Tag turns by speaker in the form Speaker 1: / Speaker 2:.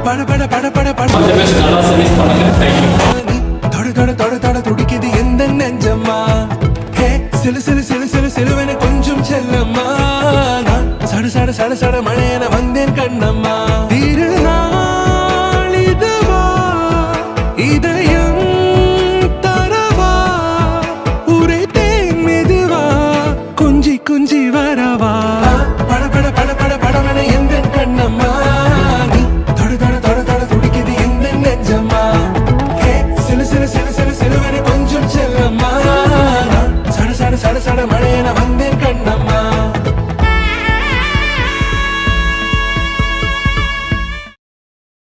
Speaker 1: பட பட பட பட பட
Speaker 2: கொஞ்சம் பேர் நல்லா சர்வீஸ் பண்ணுங்க. தேங்க்யூ.
Speaker 1: தொட தொட தொட தொட துடிக்குது எந்த நெஞ்சம்மா ஹே சிலு சிலு சிலு சிலு சிலுவென கொஞ்சம் செல்லம்மா நான் சட சட சட சட மழையன